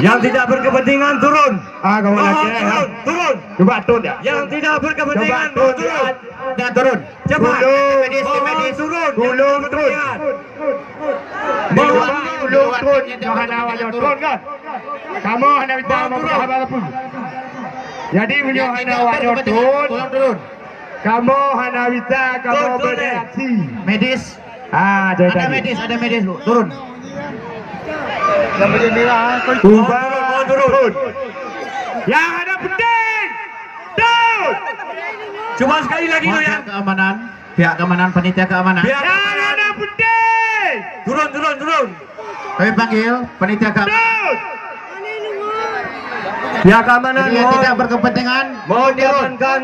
Yang tidak berkepentingan turun. Kawan lagi. Turun. Coba turun ya. Yang tidak berkepentingan turun. turun. Dah turun. Cepat. Medis turun. Tolong turun. Tolong turun. Jangan awak turun kan. Kamu hendak minta apa pun. Jadi menyo hendak awak turun. Kamu hendak minta kamu bereaksi. Medis. Ada medis bu. Turun. Turun. Yang ada penting. Turun. Cuma sekali lagi Mohon tu ya. pihak keamanan, panitia keamanan. Pihak Yang ada penting. turun. Kami panggil panitia keamanan. Turun. Pihak keamanan Yang tidak berkepentingan mohon diamankan.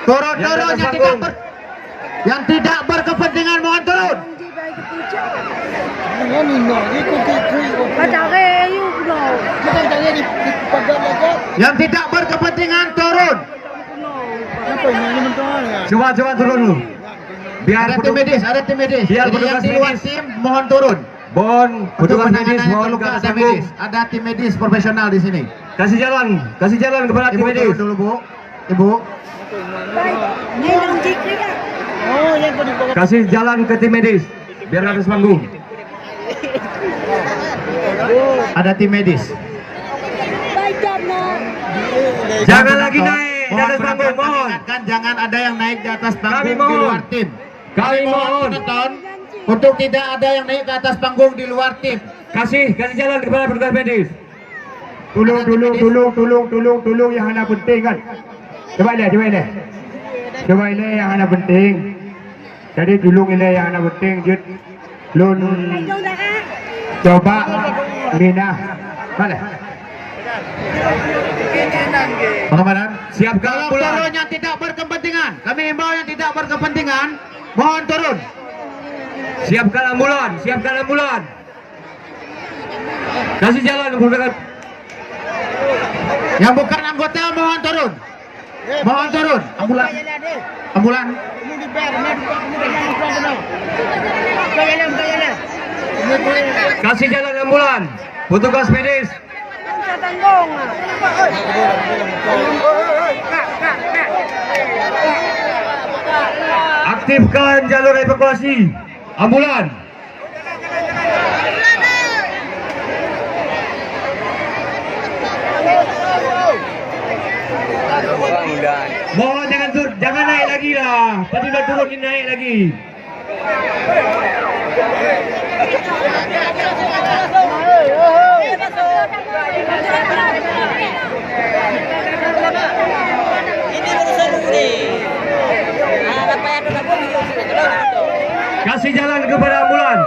Turun Yang atas yang panggung. yang tidak berkepentingan mohon turun. Yang tidak berkepentingan turun. Coba turun dulu. Biar Ada tim medis. Biar Jadi yang petugas di luar medis. tim mohon turun. Bon, Untuk petugas medis penanganan yang mohon ke terluka atas ada panggung. medis. Ada tim medis profesional di sini. Kasih jalan kepada tim Ibu medis. turun dulu bu. Ibu. Kasih jalan ke tim medis. Biar ke atas panggung. Ada tim medis. Jangan lagi naik di atas panggung, mohon. Jangan ada yang naik di atas panggung Kami di mohon. luar tim. Kami mohon. penonton untuk tidak ada yang naik ke atas panggung di luar tim. Kasih jalan kepada petugas medis. Tolong yang ada penting kan. Coba ini yang ada penting. Jadi tolong ini yang ada penting. Lun coba Mina. Mana? Pengamanan. Siapkan Tolong ambulan. turun yang tidak berkepentingan. Kami himbau yang tidak berkepentingan mohon turun. Siapkan ambulan. Kasih jalan kepada Yang bukan anggota mohon turun. Ambulan. Kasih jalan ambulan. Petugas medis. Aktifkan jalur evakuasi. Ambulan. Mohon jangan naik lagi lah. Tadi dah turun ni naik lagi. Kasih jalan kepada ambulan.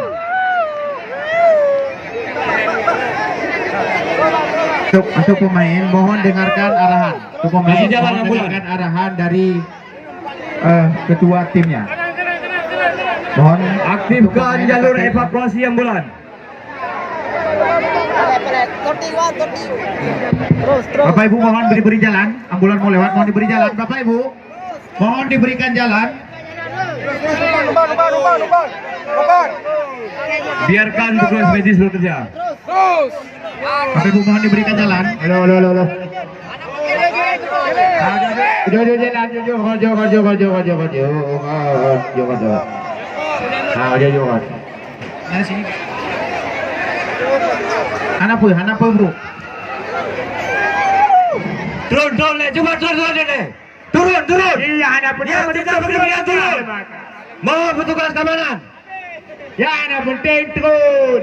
Untuk pemain mohon dengarkan arahan. Untuk pemain Kasih jalan mohon ambulan. dengarkan arahan dari ketua timnya. Mohon Aktifkan jalur evakuasi ambulan. Bapak Ibu mohon diberi jalan. Ambulan mau lewat mohon diberi jalan. Bapak Ibu mohon diberikan jalan. Biarkan petugas medis bekerja. Bapak Ibu mohon diberikan jalan. Halo. Jom. Hanapa bro. Turun le, coba turun le. Turun. Iya, ada penting. Yang tidak berkepentingan turun. Mohon petugas keamanan. Ya, ada penting turun.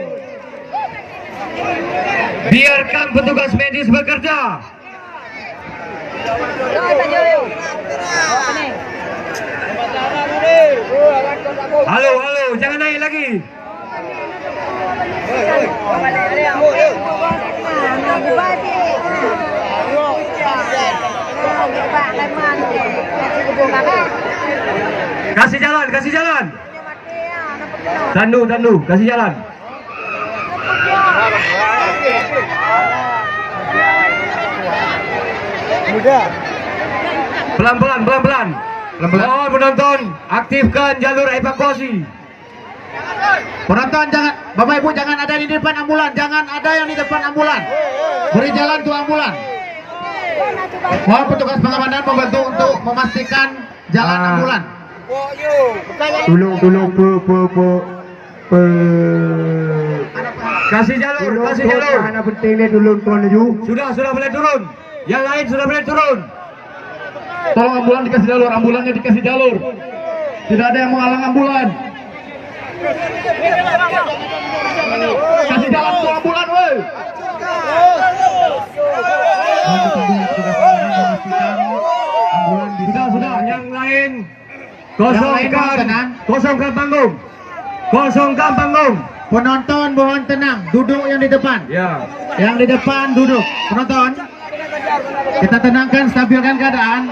Biarkan petugas medis bekerja. Halo, jangan naik lagi. Kasih jalan. Tandu, kasih jalan. Pelan-pelan. Mohon penonton, aktifkan jalur evakuasi. Penonton jangan, Bapak Ibu jangan ada di depan ambulan, jangan ada yang di depan ambulan. Beri jalan untuk ambulan. Mohon petugas pengamanan membantu untuk memastikan jalan ambulan. Tolong Kasih jalur, kasih jalur. Anak penting ni tolong tuan laju. Sudah boleh turun. Yang lain sudah boleh turun. Tolong ambulan dikasih jalur, ambulannya dikasih jalur. Tidak ada yang menghalang ambulan. Kasih jalan untuk ambulan, woi. Sudah. Yang lain tenang. kosongkan panggung. Kosongkan panggung. Penonton mohon tenang, duduk yang di depan. Ya. Yang di depan duduk. Penonton, kita tenangkan, stabilkan keadaan.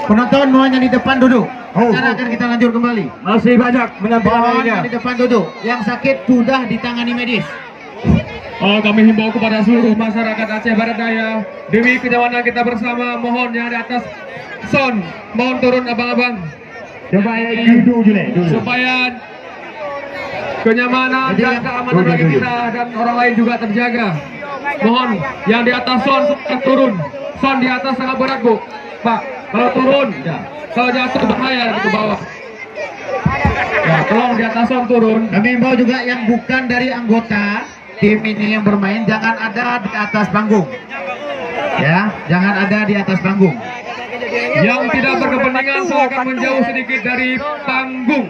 Penonton mohon yang di depan duduk. Sekarang akan kita lanjut kembali. Masih banyak menyampaikan Mohon lainnya. yang di depan duduk. Yang sakit sudah ditangani medis. Kami himbau kepada seluruh masyarakat Aceh Barat Daya demi kenyamanan kita bersama, mohon yang di atas sound mohon turun abang-abang supaya kenyamanan dan keamanan bagi kita dan orang lain juga terjaga. Mohon yang di atas sound turun. Sound di atas sangat berat, Bu. Pak, kalau turun kalau jatuh bahaya ke bawah. Ya, tolong di atas sound turun. Kami himbau juga yang bukan dari anggota tim ini yang bermain jangan ada di atas panggung. Ya, jangan ada di atas panggung. Yang tidak berkepentingan silakan menjauh sedikit dari panggung.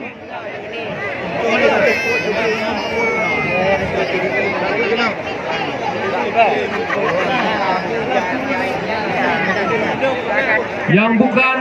Yang bukan